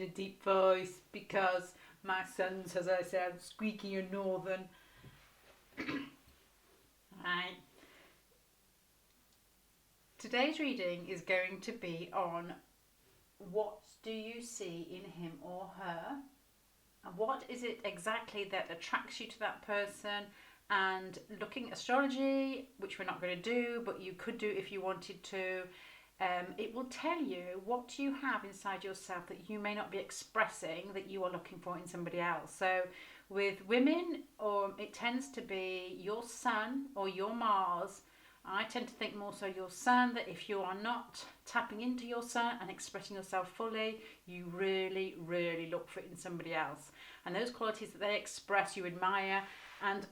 in a deep voice because my son's, as I said, squeaky and northern. Right. Today's reading is going to be on what do you see in him or her, and what is it exactly that attracts you to that person, and looking at astrology, which we're not going to do, but you could do if you wanted to. It will tell you what you have inside yourself that you may not be expressing that you are looking for in somebody else. So with women, it tends to be your sun or your Mars. I tend to think more so your sun, that if you are not tapping into your sun and expressing yourself fully, you really, really look for it in somebody else. And those qualities that they express, you admire. And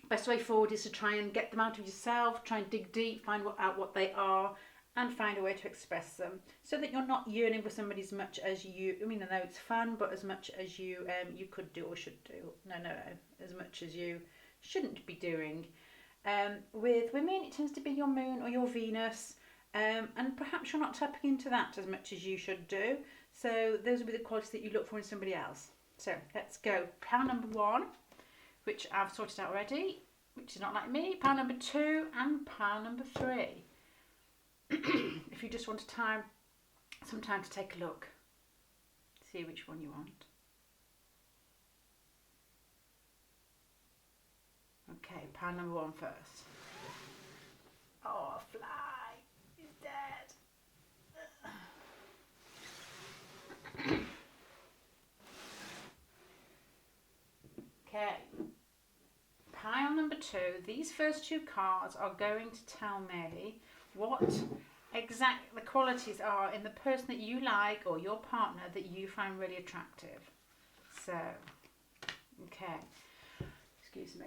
best way forward is to try and get them out of yourself, try and dig deep, find out what they are, and find a way to express them, so that you're not yearning for somebody as much as you, I mean, I know it's fun, but as much as you could do or should do. No, as much as you shouldn't be doing. With women, it tends to be your moon or your Venus, and perhaps you're not tapping into that as much as you should do. So those will be the qualities that you look for in somebody else. So let's go. Pile number 1, which I've sorted out already, which is not like me. Pile number 2 and pile number 3. If you just want some time to take a look, see which one you want. Okay, pile number 1 first. Oh, a fly is dead. Okay, pile number 2. These first 2 cards are going to tell me what exact the qualities are in the person that you like or your partner that you find really attractive. So, okay, excuse me.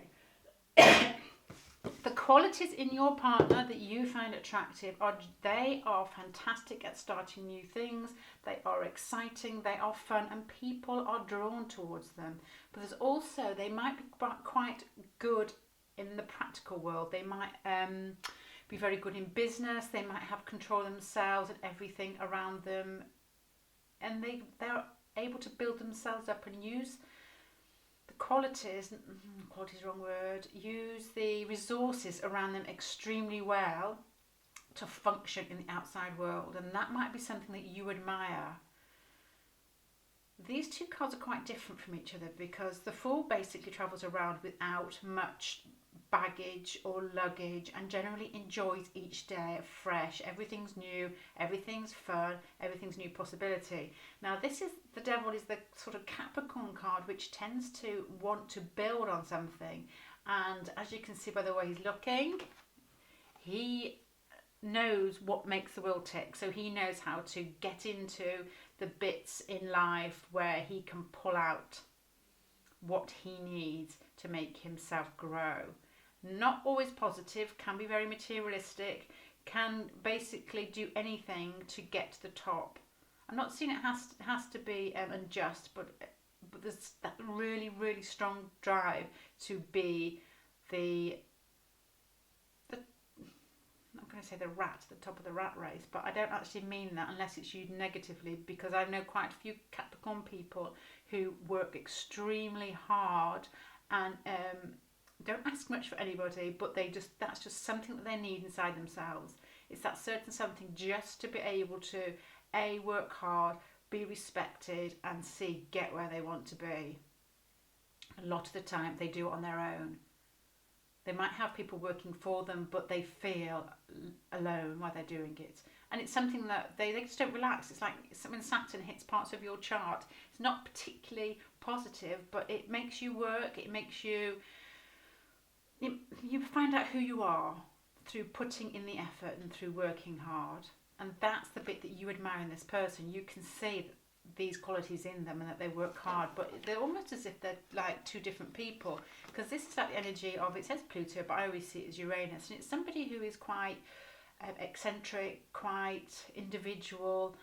The qualities in your partner that you find attractive they are fantastic at starting new things, they are exciting, they are fun, and people are drawn towards them. But there's also, they might be quite good in the practical world. They might be very good in business, they might have control of themselves and everything around them, and they're able to build themselves up and use the qualities wrong word, use the resources around them extremely well to function in the outside world, and that might be something that you admire. These 2 cards are quite different from each other because the Fool basically travels around without much baggage or luggage and generally enjoys each day fresh. Everything's new, everything's fun, everything's new possibility. Now this is, the Devil is the sort of Capricorn card, which tends to want to build on something, and as you can see by the way he's looking, he knows what makes the wheel tick. So he knows how to get into the bits in life where he can pull out what he needs to make himself grow. Not always positive, can be very materialistic, can basically do anything to get to the top. I'm not saying it has to be unjust, but there's that really, really strong drive to be I'm not going to say the rat at the top of the rat race, but I don't actually mean that unless it's used negatively, because I know quite a few Capricorn people who work extremely hard and don't ask much for anybody, but that's just something that they need inside themselves. It's that certain something just to be able to A, work hard, be respected, and C, get where they want to be. A lot of the time they do it on their own. They might have people working for them, but they feel alone while they're doing it. And it's something that they just don't relax. It's like when Saturn hits parts of your chart. It's not particularly positive, but it makes you work. It makes you find out who you are through putting in the effort and through working hard. And that's the bit that you admire in this person. You can see these qualities in them and that they work hard, but they're almost as if they're like 2 different people, because this is like the energy of, it says Pluto, but I always see it as Uranus, and it's somebody who is quite eccentric, quite individual,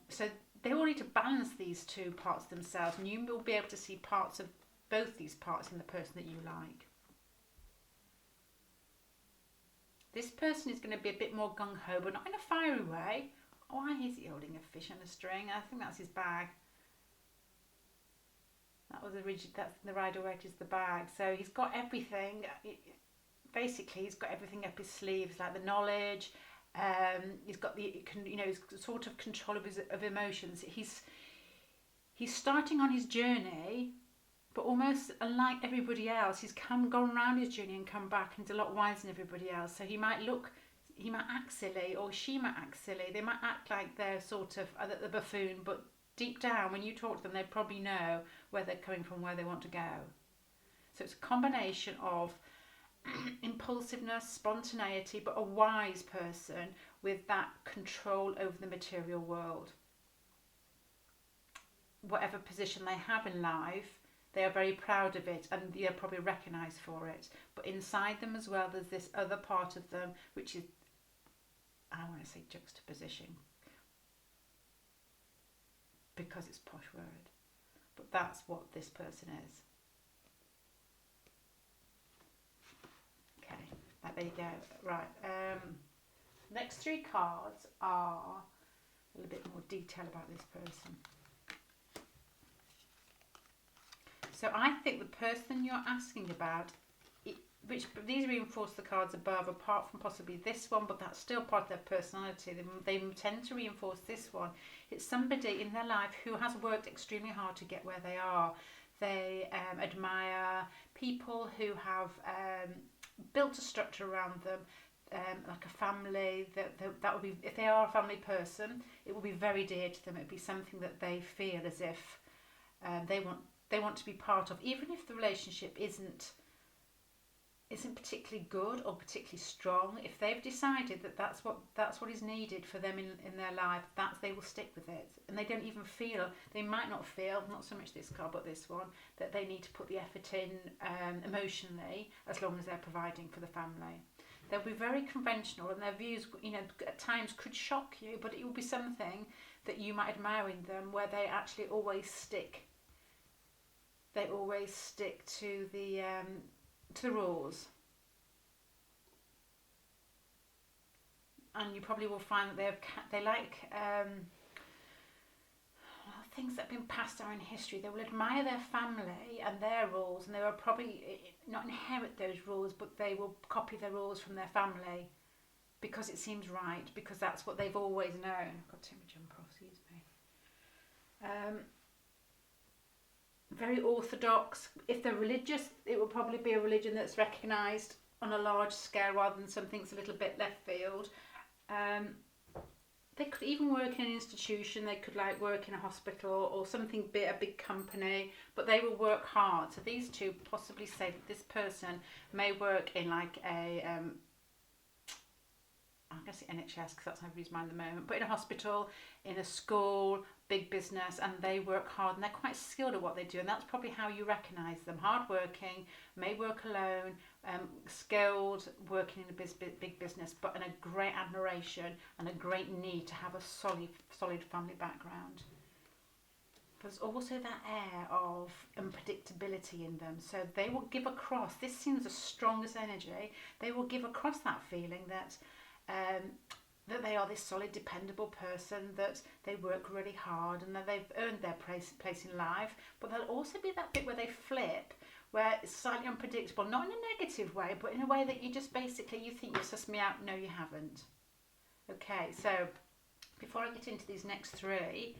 so they all need to balance these 2 parts of themselves, and you will be able to see parts of both these parts in the person that you like. This person is going to be a bit more gung-ho, but not in a fiery way. Why is he holding a fish on a string? I think that's his bag. That was that's the Rider-Waite is the bag. So he's got everything. Basically, he's got everything up his sleeves, like the knowledge. He's got the, you know, sort of control of emotions. He's starting on his journey, but almost unlike everybody else, he's gone around his journey and come back, and he's a lot wiser than everybody else. So he might act silly, or she might act silly. They might act like they're sort of the buffoon, but deep down, when you talk to them, they probably know where they're coming from, where they want to go. So it's a combination of impulsiveness, spontaneity, but a wise person with that control over the material world. Whatever position they have in life, they are very proud of it, and they're probably recognised for it. But inside them as well, there's this other part of them, which is, I don't want to say juxtaposition, because it's a posh word, but that's what this person is. Okay, there you go. Right, next three cards are a little bit more detail about this person. So I think the person you're asking about, which these reinforce the cards above, apart from possibly this one, but that's still part of their personality. They tend to reinforce this one. It's somebody in their life who has worked extremely hard to get where they are. They admire people who have built a structure around them, like a family. That would be, if they are a family person, it will be very dear to them. It would be something that they feel as if they want to be part of, even if the relationship isn't particularly good or particularly strong. If they've decided that that's what is needed for them in their life, they will stick with it, and they don't even feel, they might not feel, not so much this card but this one, that they need to put the effort in emotionally, as long as they're providing for the family. They'll be very conventional, and their views, you know, at times could shock you, but it will be something that you might admire in them, where they actually always stick. They always stick to the rules, and you probably will find that they like things that have been passed down in history. They will admire their family and their rules, and they will probably not inherit those rules, but they will copy their rules from their family because it seems right, because that's what they've always known. I've got to take my jumper off, excuse me. Very orthodox. If they're religious, it will probably be a religion that's recognised on a large scale rather than something that's a little bit left field. They could even work in an institution. They could like work in a hospital or something big, a big company, but they will work hard. So these two possibly say that this person may work in like a I'm going to say NHS because that's how everybody's mind at the moment, but in a hospital, in a school, big business, and they work hard and they're quite skilled at what they do, and that's probably how you recognise them. Hard-working, may work alone, skilled, working in a big business, but in a great admiration and a great need to have a solid family background. There's also that air of unpredictability in them, so they will give across, this seems the strongest energy, they will give across that feeling that they are this solid, dependable person, that they work really hard and that they've earned their place in life. But there'll also be that bit where they flip, where it's slightly unpredictable, not in a negative way, but in a way that you just basically, you think you've sussed me out. No, you haven't. Okay, so before I get into these next three,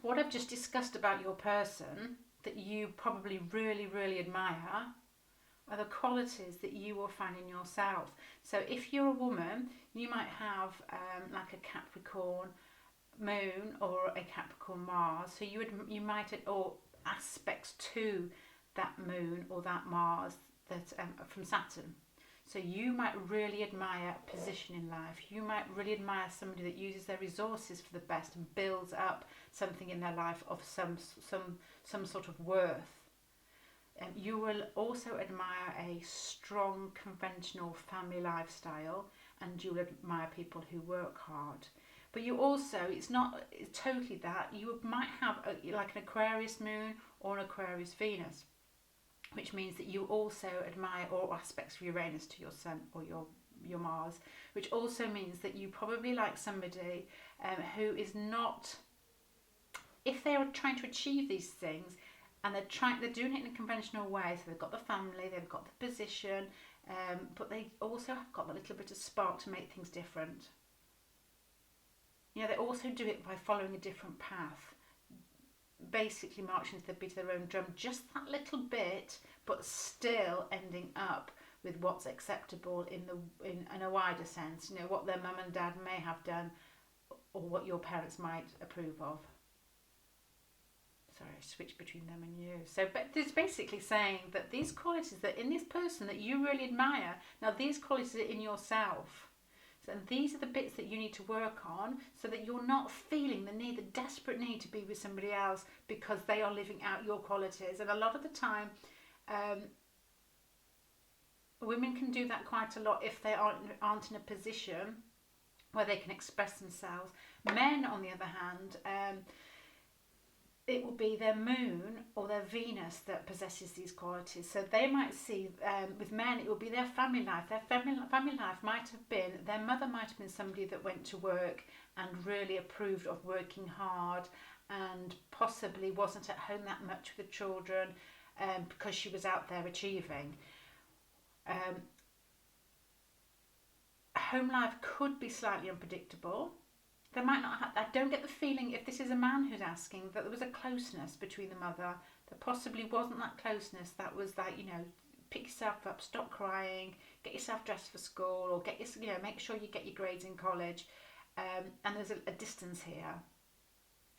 what I've just discussed about your person that you probably really, really admire are the qualities that you will find in yourself. So if you're a woman, you might have like a Capricorn moon or a Capricorn Mars. So you might, or aspects to that moon or that Mars that from Saturn. So you might really admire a position in life. You might really admire somebody that uses their resources for the best and builds up something in their life of some sort of worth. You will also admire a strong conventional family lifestyle, and you will admire people who work hard. But you also, it's not totally that, you might have like an Aquarius moon or an Aquarius Venus, which means that you also admire all aspects of Uranus to your sun or your your Mars, which also means that you probably like somebody who is not, if they're trying to achieve these things and they're doing it in a conventional way, so they've got the family, they've got the position, but they also have got a little bit of spark to make things different. You know, they also do it by following a different path, basically marching to the beat of their own drum, just that little bit, but still ending up with what's acceptable in a wider sense. You know, what their mum and dad may have done, or what your parents might approve of. Sorry, I switched between them and you. So, but it's basically saying that these qualities that in this person that you really admire, now these qualities are in yourself. So, and these are the bits that you need to work on, so that you're not feeling the desperate need to be with somebody else because they are living out your qualities. And a lot of the time, women can do that quite a lot if they aren't in a position where they can express themselves. Men, on the other hand, it will be their moon or their Venus that possesses these qualities. So they might see, with men, it will be their family life. Their family life might have been, their mother might have been somebody that went to work and really approved of working hard, and possibly wasn't at home that much with the children because she was out there achieving. Home life could be slightly unpredictable. They might not have, I don't get the feeling, if this is a man who's asking, that there was a closeness between the mother. There possibly wasn't that closeness. That was like, you know, pick yourself up, stop crying, get yourself dressed for school, or make sure you get your grades in college. And there's a distance here.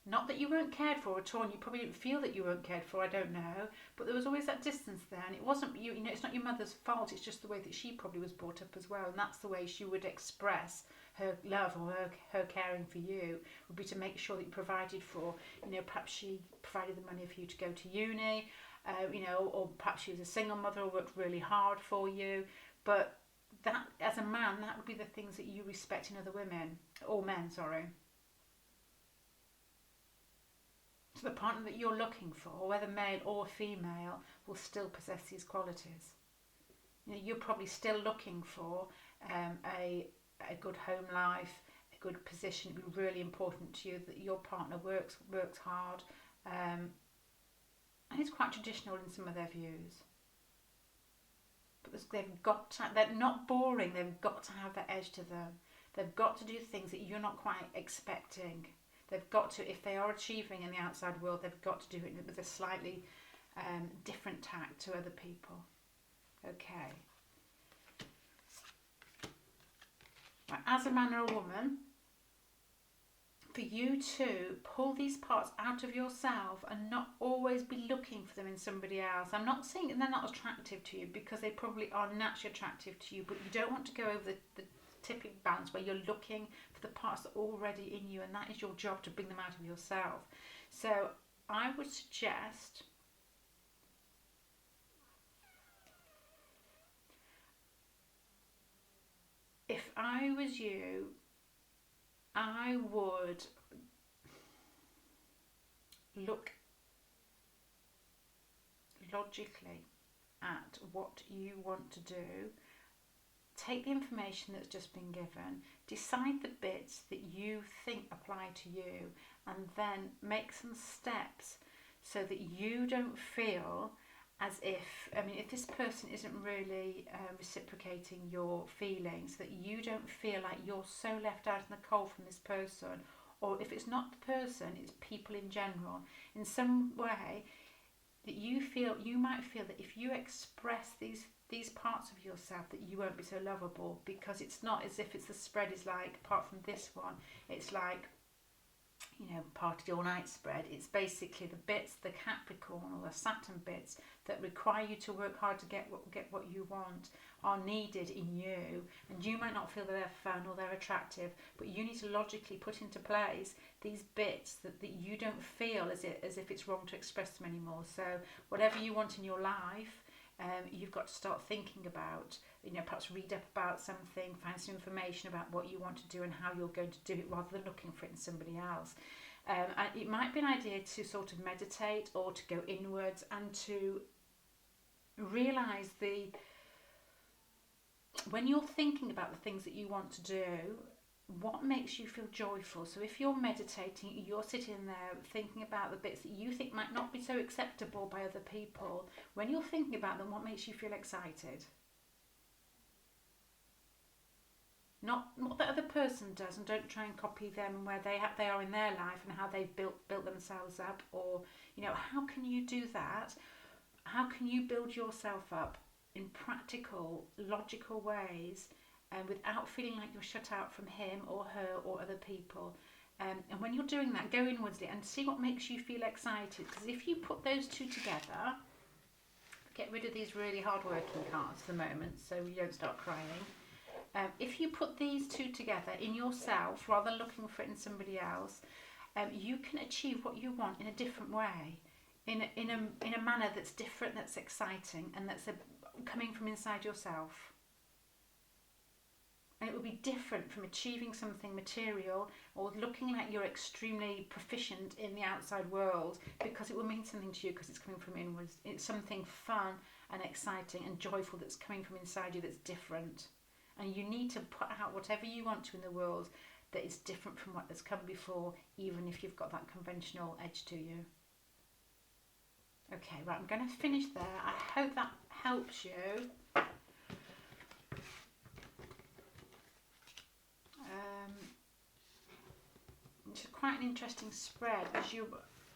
Not that you weren't cared for at all, and you probably didn't feel that you weren't cared for, I don't know. But there was always that distance there, and it wasn't you know, it's not your mother's fault, it's just the way that she probably was brought up as well, and that's the way she would express her love or her caring for you, would be to make sure that you provided for, you know, perhaps she provided the money for you to go to uni, you know, or perhaps she was a single mother or worked really hard for you. But that, as a man, that would be the things that you respect in other women, or men, sorry. So the partner that you're looking for, whether male or female, will still possess these qualities. You know, you're probably still looking for a good home life, a good position. It would be really important to you that your partner works hard, and it's quite traditional in some of their views. But they're not boring. They've got to have that edge to them. They've got to do things that you're not quite expecting. They've got to, if they are achieving in the outside world, they've got to do it with a slightly different tact to other people. Okay. Right, as a man or a woman, for you to pull these parts out of yourself and not always be looking for them in somebody else. I'm not saying that they're not attractive to you, because they probably are naturally attractive to you, but you don't want to go over the tipping balance where you're looking for the parts that are already in you, and that is your job to bring them out of yourself. So I would suggest if I was you, I would look logically at what you want to do. Take the information that's just been given, decide the bits that you think apply to you, and then make some steps so that you don't feel as if, if this person isn't really reciprocating your feelings, that you don't feel like you're so left out in the cold from this person, or if it's not the person, it's people in general, in some way that you might feel that if you express these parts of yourself, that you won't be so lovable, because it's not as if it's the spread is like, apart from this one, it's like, you know, party all night spread. It's basically the bits, the Capricorn or the Saturn bits that require you to work hard to get what you want, are needed in you, and you might not feel that they're fun or they're attractive, but you need to logically put into place these bits that you don't feel as if it's wrong to express them anymore. So whatever you want in your life, you've got to start thinking about, you know, perhaps read up about something, find some information about what you want to do and how you're going to do it, rather than looking for it in somebody else. And it might be an idea to sort of meditate or to go inwards and to realise when you're thinking about the things that you want to do, what makes you feel joyful? So if you're meditating, you're sitting there thinking about the bits that you think might not be so acceptable by other people. When you're thinking about them, what makes you feel excited? Not that other person does, and don't try and copy them and where they are in their life and how they've built themselves up, or how can you do that? How can you build yourself up in practical, logical ways, and without feeling like you're shut out from him or her or other people? And when you're doing that, go inwardsly and see what makes you feel excited. Because if you put those two together, get rid of these really hard working cards for the moment so you don't start crying. If you put these two together in yourself rather than looking for it in somebody else, you can achieve what you want in a different way, in a manner that's different, that's exciting, and that's coming from inside yourself. And it will be different from achieving something material or looking like you're extremely proficient in the outside world, because it will mean something to you because it's coming from inwards. It's something fun and exciting and joyful that's coming from inside you that's different. And you need to put out whatever you want to in the world that is different from what has come before, even if you've got that conventional edge to you. Okay, right, I'm going to finish there. I hope that helps you. It's quite an interesting spread, as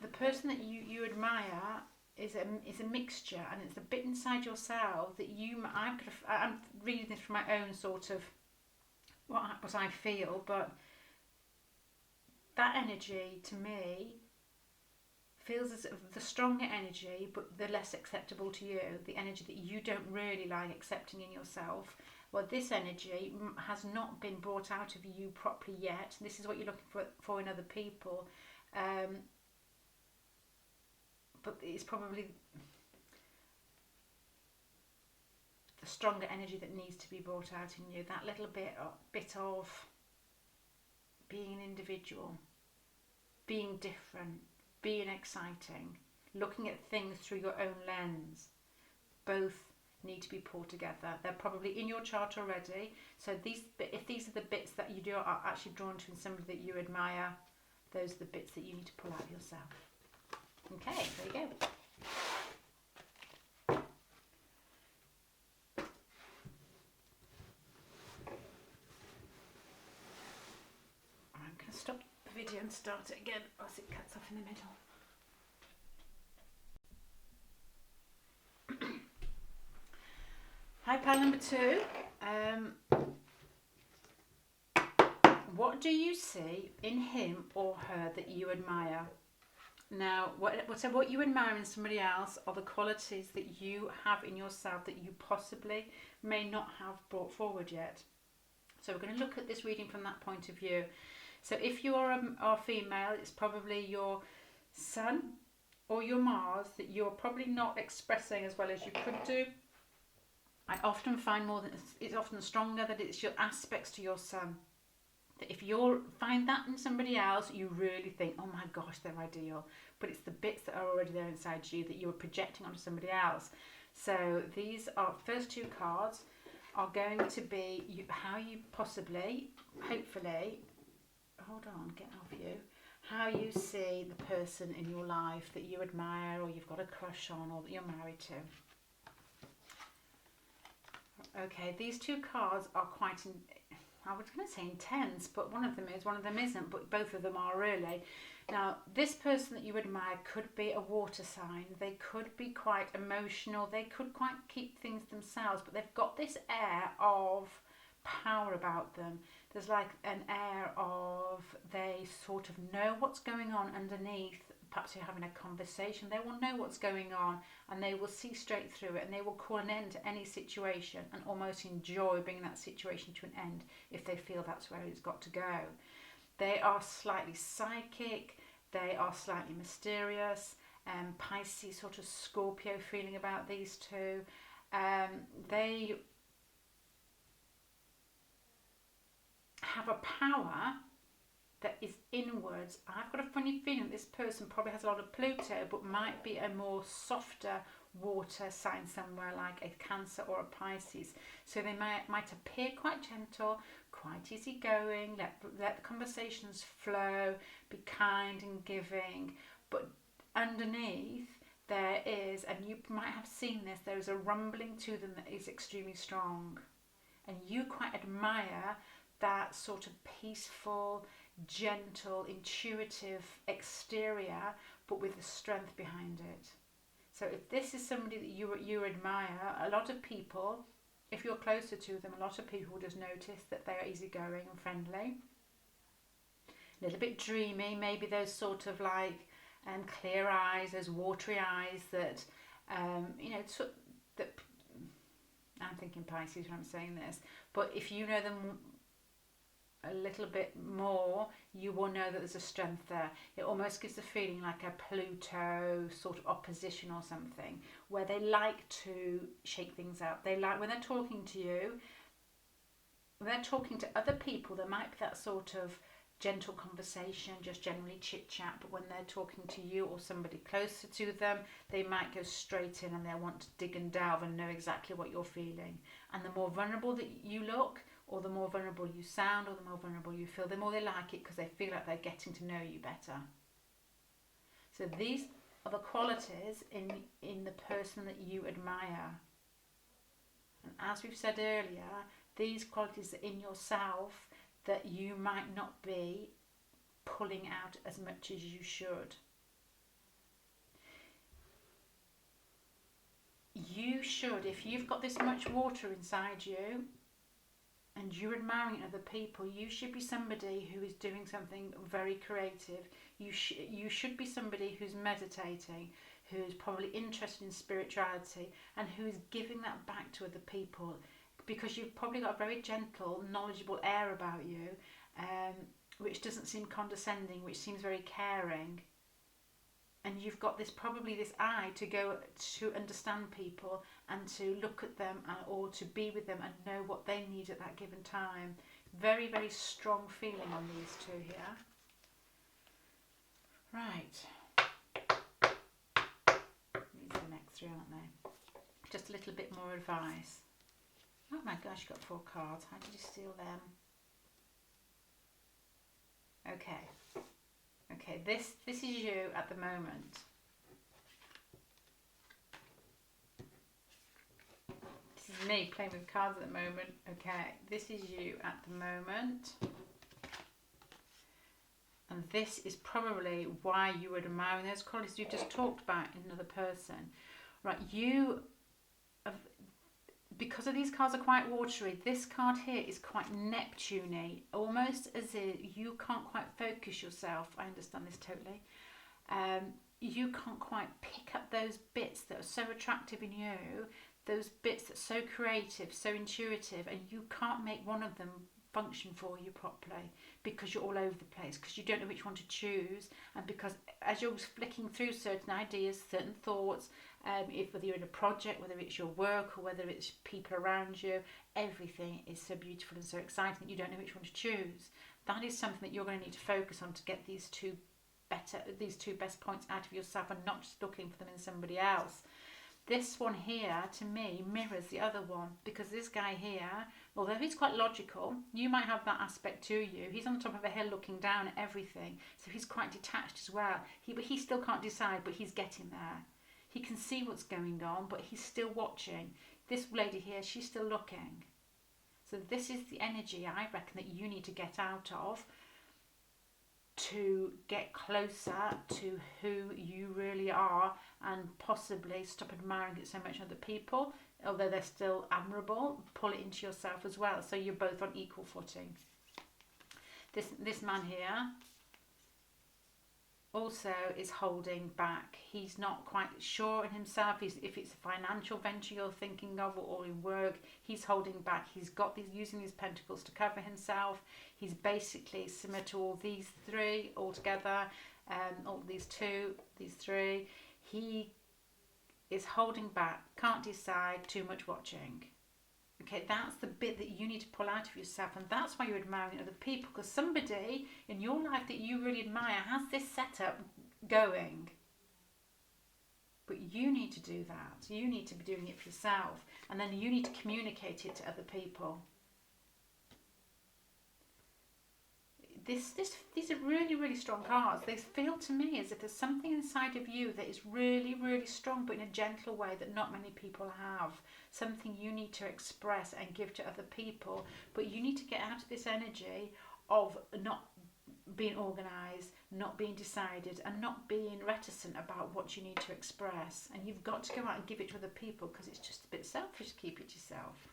the person that you admire is a mixture, and it's a bit inside yourself that I'm reading this from my own sort of what I feel, but that energy to me feels as the stronger energy, but the less acceptable to you, the energy that you don't really like accepting in yourself. Well, this energy has not been brought out of you properly yet. This is what you're looking for in other people. But it's probably the stronger energy that needs to be brought out in you. That little bit of being an individual, being different, being exciting, looking at things through your own lens. Both need to be pulled together. They're probably in your chart already. So if these are the bits that you are actually drawn to in somebody that you admire, those are the bits that you need to pull out yourself. Okay, there you go. I'm going to stop the video and start it again, or else it cuts off in the middle. Hi, pile number 2. What do you see in him or her that you admire? Now, what you admire in somebody else are the qualities that you have in yourself that you possibly may not have brought forward yet. So we're going to look at this reading from that point of view. So if you are a female, it's probably your Sun or your Mars that you're probably not expressing as well as you could do. I often find it's often stronger that it's your aspects to your Sun. That if you find that in somebody else, you really think, oh my gosh, they're ideal. But it's the bits that are already there inside you that you are projecting onto somebody else. So these first 2 cards are going to be how you possibly, hopefully, hold on, get off you, how you see the person in your life that you admire or you've got a crush on or that you're married to. Okay, these 2 cards are quite, I was going to say intense, but one of them isn't, but both of them are really. Now, this person that you admire could be a water sign. They could be quite emotional. They could quite keep things themselves, but they've got this air of power about them. There's like an air of they sort of know what's going on underneath. Perhaps you're having a conversation. They will know what's going on and they will see straight through it, and they will call an end to any situation and almost enjoy bringing that situation to an end if they feel that's where it's got to go. They are slightly psychic, they are slightly mysterious, Pisces, sort of Scorpio feeling about these 2. They have a power that is inwards. I've got a funny feeling this person probably has a lot of Pluto, but might be a more softer, water sign somewhere like a Cancer or a Pisces. So they might appear quite gentle, quite easygoing, let the conversations flow, be kind and giving, but underneath there is, and you might have seen this, there is a rumbling to them that is extremely strong. And you quite admire that sort of peaceful, gentle, intuitive exterior, but with the strength behind it. So if this is somebody that you admire, a lot of people, if you're closer to them, a lot of people will just notice that they are easygoing and friendly. A little bit dreamy, maybe those sort of like clear eyes, those watery eyes that, that I'm thinking Pisces when I'm saying this, but if you know them a little bit more, you will know that there's a strength there. It almost gives the feeling like a Pluto sort of opposition or something, where they like to shake things up. They like, when they're talking to you, when they're talking to other people, there might be that sort of gentle conversation, just generally chit chat, but when they're talking to you or somebody closer to them, they might go straight in and they'll want to dig and delve and know exactly what you're feeling. And the more vulnerable that you look, or the more vulnerable you sound, or the more vulnerable you feel, the more they like it, because they feel like they're getting to know you better. So these are the qualities in the person that you admire. And as we've said earlier, these qualities are in yourself that you might not be pulling out as much as you should. You should, if you've got this much water inside you and you're admiring other people, you should be somebody who is doing something very creative. You should be somebody who's meditating, who's probably interested in spirituality, and who's giving that back to other people, because you've probably got a very gentle, knowledgeable air about you, which doesn't seem condescending, which seems very caring. And you've got probably this eye to go to understand people and to look at them, or to be with them and know what they need at that given time. Very, very strong feeling on these two here. Right. These are the next three, aren't they? Just a little bit more advice. Oh my gosh, you got 4 cards. How did you steal them? Okay, this is you at the moment. This is me playing with cards at the moment. Okay, this is you at the moment. And this is probably why you would admire those qualities you've just talked about in another person. Right, because of these cards are quite watery, this card here is quite Neptune-y, almost as if you can't quite focus yourself. I understand this totally. You can't quite pick up those bits that are so attractive in you, those bits that are so creative, so intuitive, and you can't make one of them function for you properly because you're all over the place, because you don't know which one to choose, and because as you're flicking through certain ideas, certain thoughts, whether you're in a project, whether it's your work or whether it's people around you, everything is so beautiful and so exciting that you don't know which one to choose. That is something that you're going to need to focus on to get these two best points out of yourself, and not just looking for them in somebody else. This one here, to me, mirrors the other one, because this guy here, although he's quite logical, you might have that aspect to you. He's on the top of a hill looking down at everything, so he's quite detached as well. But he still can't decide, but he's getting there. He can see what's going on, but he's still watching. This lady here, she's still looking. So this is the energy, I reckon, that you need to get out of to get closer to who you really are, and possibly stop admiring it so much in other people, although they're still admirable. Pull it into yourself as well, so you're both on equal footing. This man here also is holding back. He's not quite sure in himself. If it's a financial venture you're thinking of, or in work, he's holding back. He's got using these pentacles to cover himself. He's basically similar to all these three altogether, all these three. He is holding back, can't decide, too much watching. Okay, that's the bit that you need to pull out of yourself, and that's why you're admiring other people, because somebody in your life that you really admire has this setup going. But you need to do that. You need to be doing it for yourself. And then you need to communicate it to other people. These are really, really strong cards. They feel to me as if there's something inside of you that is really, really strong, but in a gentle way that not many people have. Something you need to express and give to other people. But you need to get out of this energy of not being organised, not being decided, and not being reticent about what you need to express. And you've got to go out and give it to other people, because it's just a bit selfish to keep it to yourself.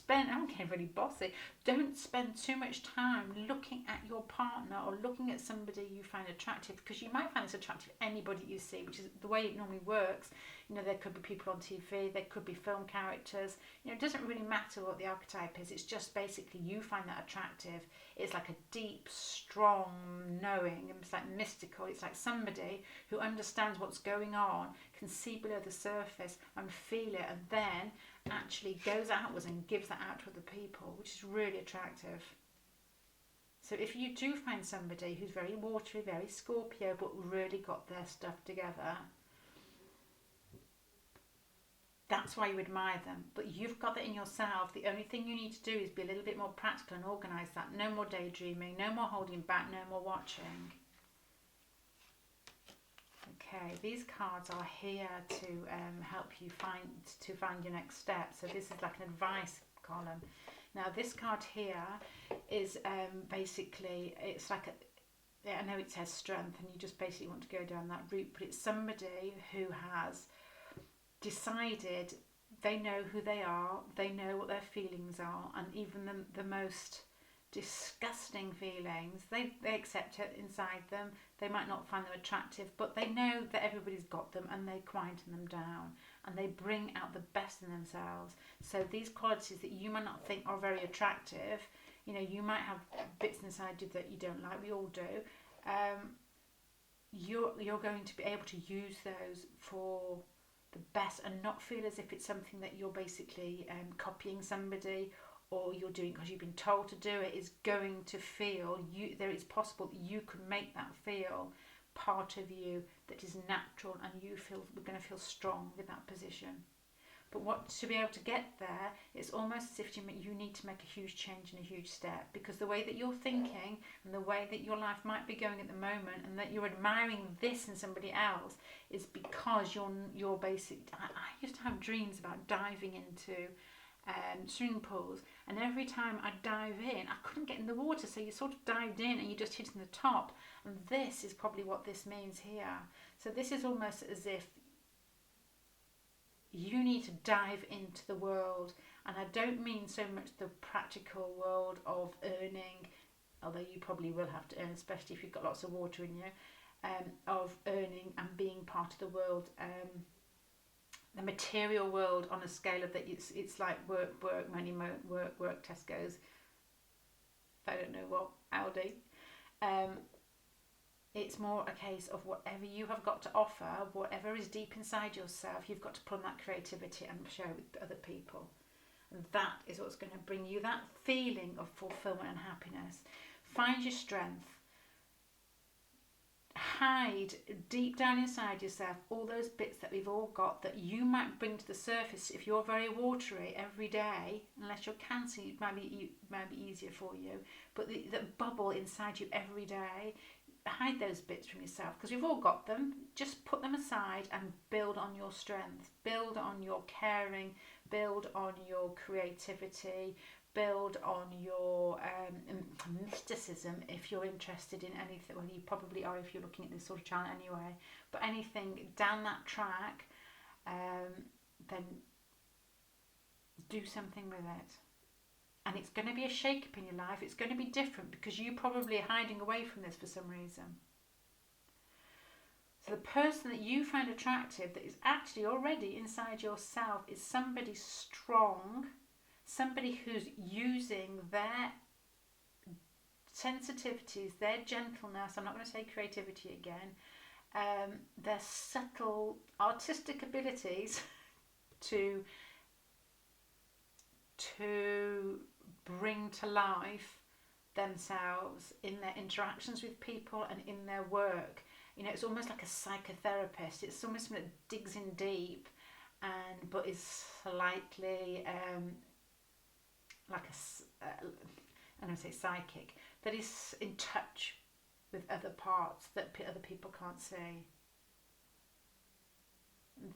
And I'm getting really bossy. Don't spend too much time looking at your partner or looking at somebody you find attractive, because you might find this attractive anybody you see, which is the way it normally works. You know, there could be people on TV, there could be film characters. You know, it doesn't really matter what the archetype is. It's just basically you find that attractive. It's like a deep, strong knowing. It's like mystical. It's like somebody who understands what's going on, can see below the surface and feel it, and then actually goes outwards and gives that out to other people, which is really attractive. So if you do find somebody who's very watery, very Scorpio, but really got their stuff together, that's why you admire them. But you've got that in yourself. The only thing you need to do is be a little bit more practical and organise that. No more daydreaming, no more holding back, no more watching. Okay, these cards are here to help you find your next step. So this is like an advice column. Now this card here is basically, it's like I know it says strength, and you just basically want to go down that route, but it's somebody who has decided they know who they are, they know what their feelings are, and even the most disgusting feelings, they accept it inside them. They might not find them attractive, but they know that everybody's got them, and they quieten them down, and they bring out the best in themselves. So these qualities that you might not think are very attractive, you know, you might have bits inside you that you don't like, we all do, you're going to be able to use those for the best, and not feel as if it's something that you're basically copying somebody, or you're doing because you've been told to do it. Is going to feel it's possible that you can make that feel part of you, that is natural, and we're going to feel strong with that position. But to be able to get there, it's almost as if you need to make a huge change and a huge step, because the way that you're thinking and the way that your life might be going at the moment, and that you're admiring this in somebody else, is because you're basic. I used to have dreams about diving into swimming pools, and every time I dive in, I couldn't get in the water, so you sort of dived in and you just hitting the top. And this is probably what this means here. So this is almost as if you need to dive into the world, and I don't mean so much the practical world of earning, although you probably will have to earn, especially if you've got lots of water in you, of earning and being part of the world, the material world, on a scale of that it's like work, money, work, Tesco's, I don't know what, Aldi. It's more a case of whatever you have got to offer, whatever is deep inside yourself, you've got to put on that creativity and share it with other people. And that is what's going to bring you that feeling of fulfillment and happiness. Find your strength. Hide deep down inside yourself all those bits that we've all got that you might bring to the surface. If you're very watery every day, unless you're Cancer, it might be easier for you, but the bubble inside you every day, hide those bits from yourself, because we've all got them. Just put them aside and build on your strength, build on your caring, build on your creativity, build on your mysticism, if you're interested in anything. Well, you probably are if you're looking at this sort of channel anyway, but anything down that track, then do something with it. And it's going to be a shake up in your life. It's going to be different, because you probably are hiding away from this for some reason. So the person that you find attractive, that is actually already inside yourself, is somebody strong, somebody who's using their sensitivities, their gentleness, I'm not going to say creativity again, their subtle artistic abilities to bring to life themselves in their interactions with people and in their work. You know, it's almost like a psychotherapist. It's almost someone that digs in deep, but is slightly like I'm going to say psychic, that is in touch with other parts that other people can't see.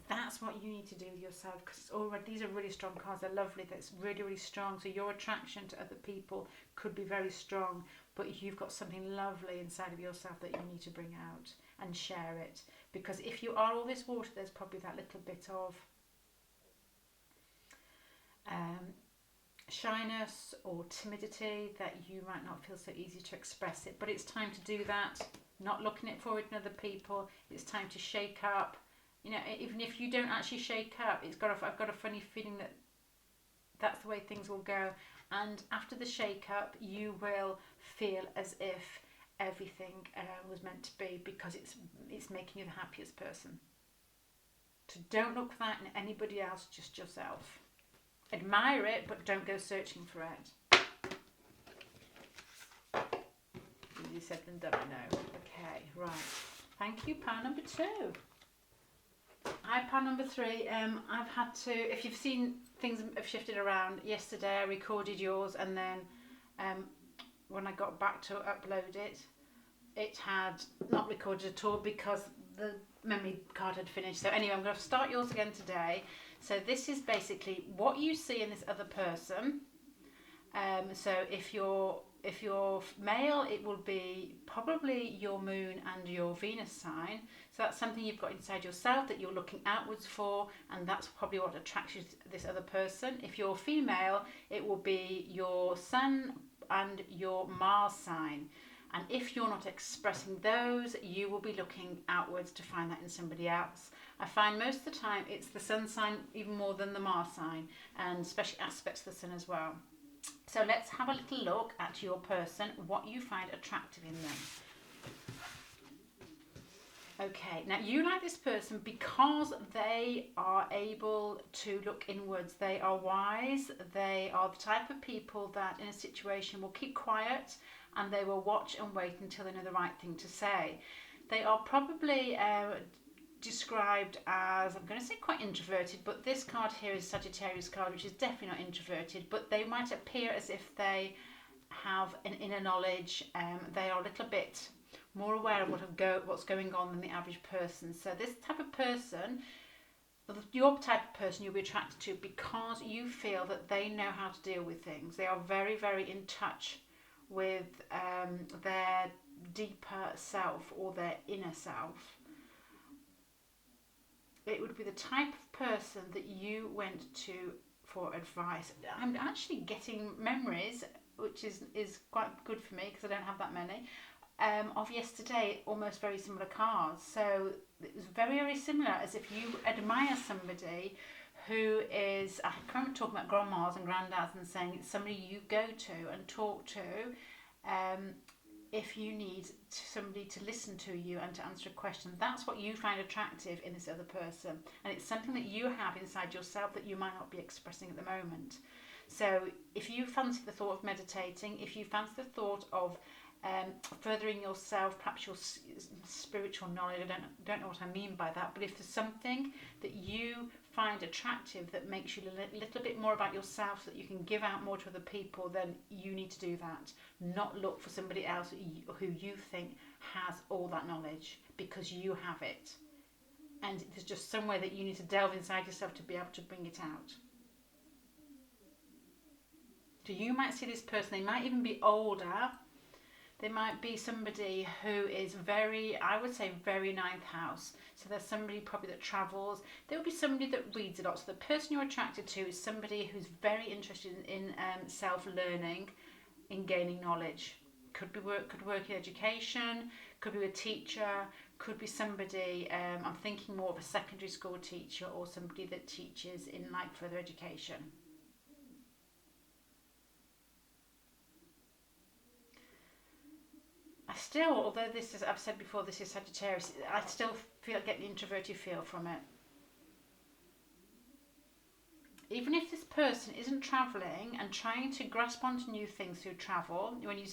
That's what you need to do with yourself, because these are really strong cards. They're lovely. That's really, really strong. So your attraction to other people could be very strong, but you've got something lovely inside of yourself that you need to bring out and share it. Because if you are all this water, there's probably that little bit of shyness or timidity that you might not feel so easy to express it. But it's time to do that. Not looking it forward in other people. It's time to shake up. You know, even if you don't actually shake up, I've got a funny feeling that that's the way things will go. And after the shake up, you will feel as if everything was meant to be, because it's making you the happiest person. So don't look for that in anybody else, just yourself. Admire it, but don't go searching for it. Easier said than done, I know. Okay, right. Thank you, pile number 2. Pile number 3, I've had to, if you've seen, things have shifted around. Yesterday I recorded yours, and then when I got back to upload it, it had not recorded at all because the memory card had finished. So anyway, I'm going to start yours again today. So this is basically what you see in this other person. So if you're male, it will be probably your moon and your Venus sign. So that's something you've got inside yourself that you're looking outwards for, and that's probably what attracts you to this other person. If you're female, it will be your Sun and your Mars sign. And if you're not expressing those, you will be looking outwards to find that in somebody else. I find most of the time it's the Sun sign even more than the Mars sign, and especially aspects of the Sun as well. So let's have a little look at your person, what you find attractive in them. Okay, now you like this person because they are able to look inwards. They are wise. They are the type of people that in a situation will keep quiet, and they will watch and wait until they know the right thing to say. They are probably described as, I'm going to say quite introverted, but this card here is Sagittarius card, which is definitely not introverted, but they might appear as if they have an inner knowledge. They are a little bit more aware of what's going on than the average person. So this type of person, your type of person, you'll be attracted to because you feel that they know how to deal with things. They are very, very in touch with their deeper self or their inner self. It would be the type of person that you went to for advice. I'm actually getting memories, which is quite good for me because I don't have that many, of yesterday, almost very similar cards. So it was very, very similar, as if you admire somebody who is, I can't talk about grandmas and granddads and saying it's somebody you go to and talk to if you need somebody to listen to you and to answer a question. That's what you find attractive in this other person, and it's something that you have inside yourself that you might not be expressing at the moment. So if you fancy the thought of meditating, if you fancy the thought of furthering yourself, perhaps your spiritual knowledge, I don't know what I mean by that, but if there's something that you find attractive that makes you a little bit more about yourself so that you can give out more to other people, then you need to do that. Not look for somebody else who you think has all that knowledge, because you have it. And there's just somewhere that you need to delve inside yourself to be able to bring it out. So you might see this person, they might even be older. They might be somebody who is very, I would say, very ninth house. So there's somebody probably that travels. There will be somebody that reads a lot. So the person you're attracted to is somebody who's very interested in self-learning, in gaining knowledge. Could work in education, could be a teacher, could be somebody, I'm thinking more of a secondary school teacher, or somebody that teaches in like further education. Still, although this is, I've said before, this is Sagittarius, I still get the introverted feel from it. even if this person isn't travelling and trying to grasp onto new things through travel, when you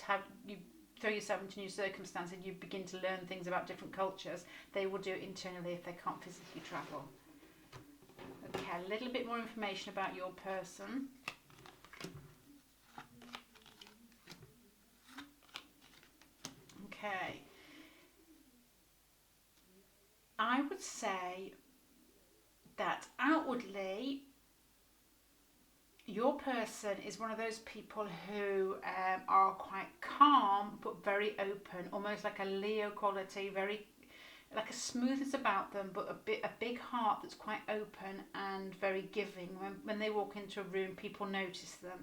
throw yourself into new circumstances and you begin to learn things about different cultures, they will do it internally if they can't physically travel. Okay, a little bit more information about your person. Okay. I would say that outwardly, your person is one of those people who are quite calm but very open, almost like a Leo quality, very like a smoothness about them, but a big heart that's quite open and very giving. When they walk into a room, people notice them.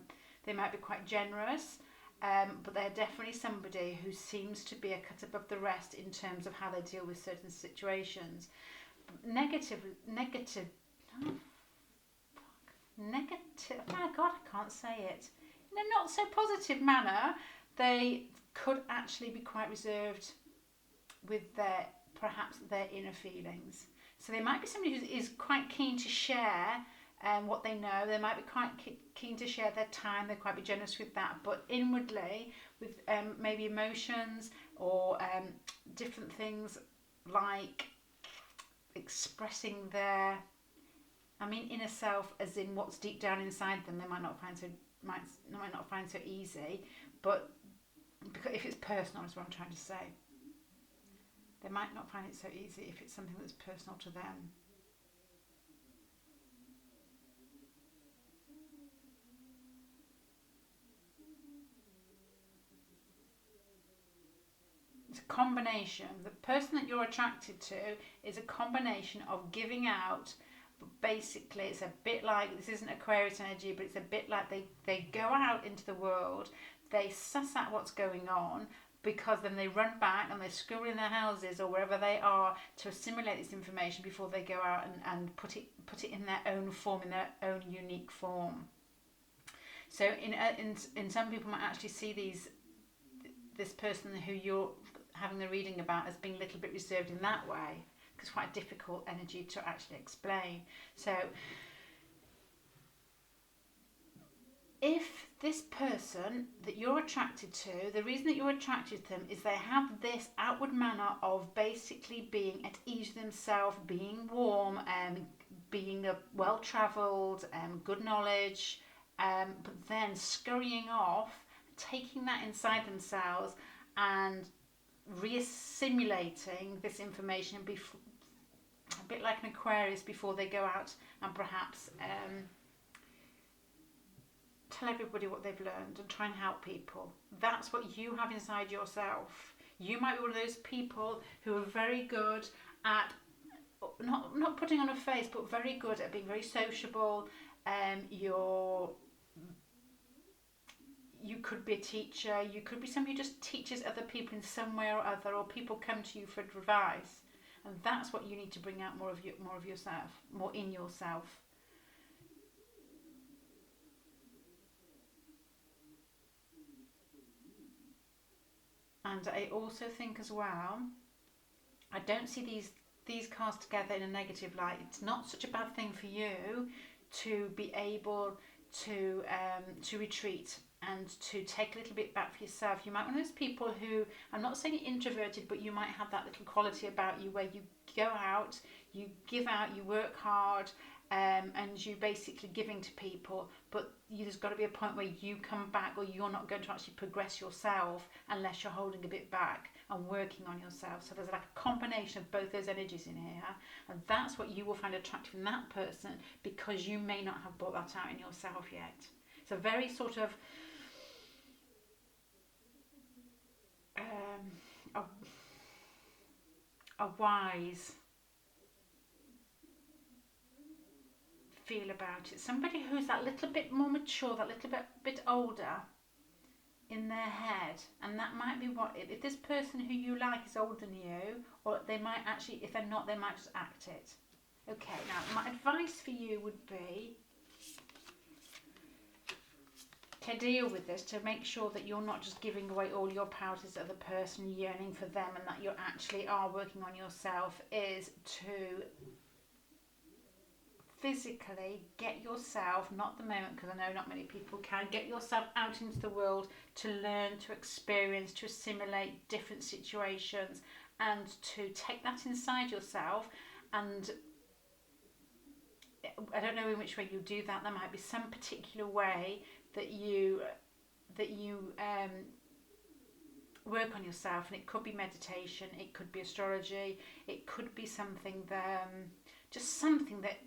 They might be quite generous, but they're definitely somebody who seems to be a cut above the rest in terms of how they deal with certain situations. Negative. Oh my God, I can't say it. In a not so positive manner, they could actually be quite reserved with perhaps their inner feelings. So they might be somebody who is quite keen to share what they know. They might be quite keen to share their time. They quite be generous with that. But inwardly, with maybe emotions or different things like expressing their, inner self, as in what's deep down inside them, they might not find so easy. But because if it's personal, is what I'm trying to say. They might not find it so easy if it's something that's personal to them. It's a combination. The person that you're attracted to is a combination of giving out, but basically it's a bit like, this isn't Aquarius energy, but it's a bit like they go out into the world, they suss out what's going on, because then they run back and they scribble in their houses or wherever they are to assimilate this information before they go out and put it in their own form, in their own unique form. So in some people might actually see this person who you're having the reading about as being a little bit reserved in that way, because it's quite a difficult energy to actually explain. So if this person that you're attracted to, the reason that you're attracted to them is they have this outward manner of basically being at ease with themselves, being warm, being well-travelled, good knowledge, but then scurrying off, taking that inside themselves and reassimilating this information, a bit like an Aquarius, before they go out and perhaps tell everybody what they've learned and try and help people. That's what you have inside yourself. You might be one of those people who are very good at not putting on a face, but very good at being very sociable. You could be a teacher. You could be somebody who just teaches other people in some way or other, or people come to you for advice, and that's what you need to bring out more of yourself, more in yourself. And I also think as well, I don't see these cards together in a negative light. It's not such a bad thing for you to be able to retreat and to take a little bit back for yourself. You might be one of those people who, I'm not saying you're introverted, but you might have that little quality about you where you go out, you give out, you work hard, and you basically giving to people, but there's got to be a point where you come back, or you're not going to actually progress yourself unless you're holding a bit back and working on yourself. So there's like a combination of both those energies in here, and that's what you will find attractive in that person, because you may not have brought that out in yourself yet. It's a very sort of a wise feel about it. Somebody who's that little bit more mature, that little bit older in their head, and that might be what, if this person who you like is older than you, or they might actually, if they're not, they might just act it. Okay, now my advice for you would be to deal with this, to make sure that you're not just giving away all your power to this other person, yearning for them, and that you actually are working on yourself, is to physically get yourself, not the moment because I know not many people can, get yourself out into the world to learn, to experience, to assimilate different situations, and to take that inside yourself. And I don't know in which way you do that. There might be some particular way that you work on yourself, and it could be meditation, it could be astrology, it could be something that just something that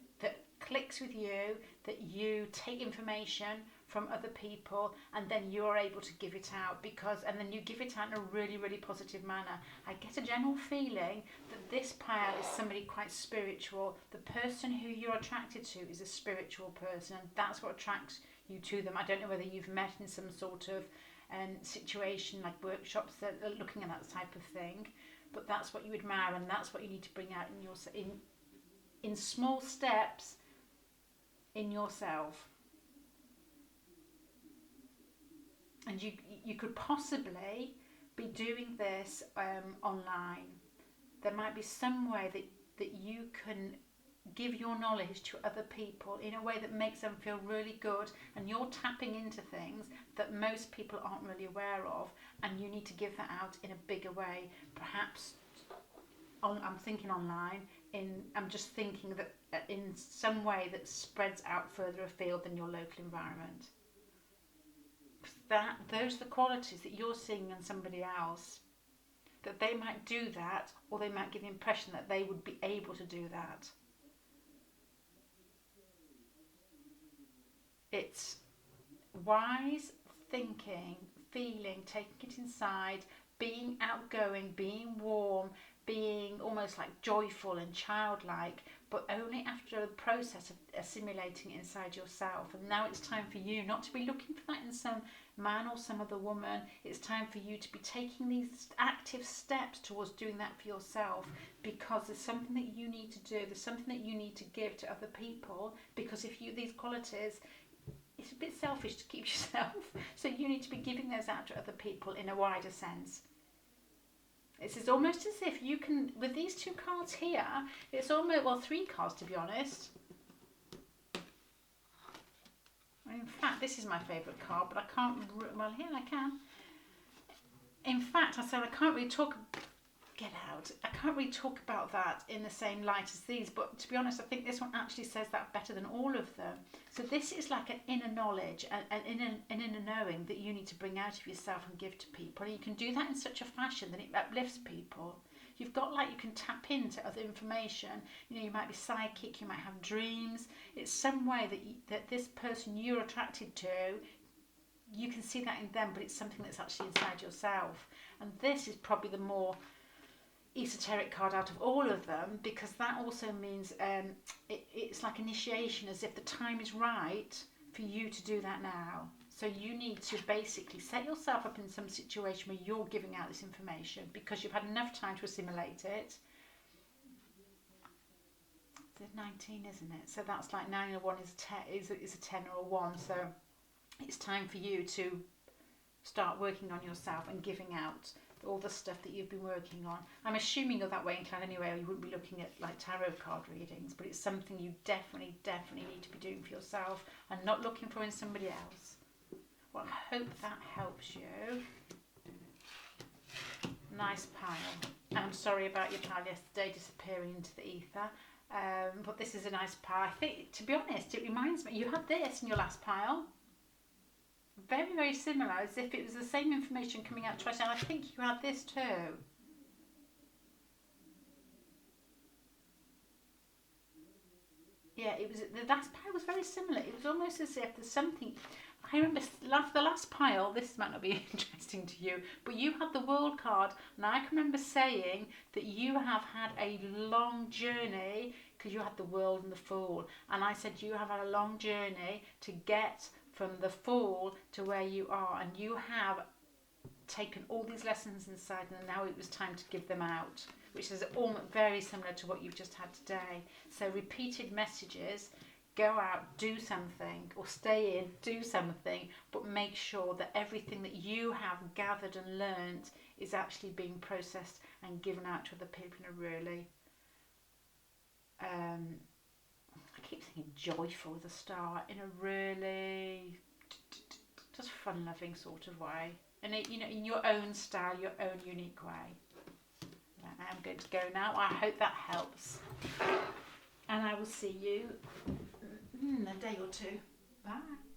clicks with you, that you take information from other people and then you're able to give it out, and then you give it out in a really, really positive manner. I get a general feeling that this pile is somebody quite spiritual. The person who you're attracted to is a spiritual person, and that's what attracts you to them. I don't know whether you've met in some sort of situation like workshops that are looking at that type of thing, but that's what you admire, and that's what you need to bring out in small steps in yourself. And you could possibly be doing this online. There might be some way that you can give your knowledge to other people in a way that makes them feel really good, and you're tapping into things that most people aren't really aware of, and you need to give that out in a bigger way. Perhaps I'm thinking online, I'm just thinking that in some way that spreads out further afield than your local environment. Those are the qualities that you're seeing in somebody else, that they might do that, or they might give the impression that they would be able to do that. It's wise thinking, feeling, taking it inside, being outgoing, being warm, being almost like joyful and childlike, but only after the process of assimilating it inside yourself. And now it's time for you not to be looking for that in some man or some other woman. It's time for you to be taking these active steps towards doing that for yourself, because there's something that you need to do, there's something that you need to give to other people, because if you these qualities, it's a bit selfish to keep yourself, so you need to be giving those out to other people in a wider sense. It's almost as if you can, with these two cards here, it's almost, well, three cards to be honest. In fact, this is my favourite card, but I can't, well, here I can. In fact, I said I can't really talk, I can't really talk about that in the same light as these, but to be honest, I think this one actually says that better than all of them. So this is like an inner knowledge, an inner knowing that you need to bring out of yourself and give to people. And you can do that in such a fashion that it uplifts people. You've got, like, you can tap into other information. You know, you might be psychic, you might have dreams. It's some way that this person you're attracted to, you can see that in them, but it's something that's actually inside yourself. And this is probably the more esoteric card out of all of them, because that also means it's like initiation, as if the time is right for you to do that now. So you need to basically set yourself up in some situation where you're giving out this information because you've had enough time to assimilate it. It's 19, isn't it? So that's like 9 or 1 is a 10 or a 1. So it's time for you to start working on yourself and giving out all the stuff that you've been working on. I'm assuming you're that way inclined anyway, or you wouldn't be looking at like tarot card readings, but it's something you definitely need to be doing for yourself and not looking for in somebody else. Well, I hope that helps you. Nice pile. I'm sorry about your pile yesterday disappearing into the ether, but this is a nice pile. I think, to be honest, it reminds me, you had this in your last pile. Very, very similar, as if it was the same information coming out twice, and I think you had this too. Yeah, it was, the last pile was very similar. It was almost as if there's something, I remember the last pile, this might not be interesting to you, but you had the World card, and I can remember saying that you have had a long journey, because you had the World and the Fool, and I said you have had a long journey to get from the Fool to where you are, and you have taken all these lessons inside, and now it was time to give them out, which is almost very similar to what you've just had today. So repeated messages, go out, do something, or stay in, do something, but make sure that everything that you have gathered and learnt is actually being processed and given out to other people in a really keep thinking joyful with a star in a really just fun-loving sort of way, and it, you know, in your own style, your own unique way. I'm going to go now. I hope that helps, and I will see you in a day or two. Bye.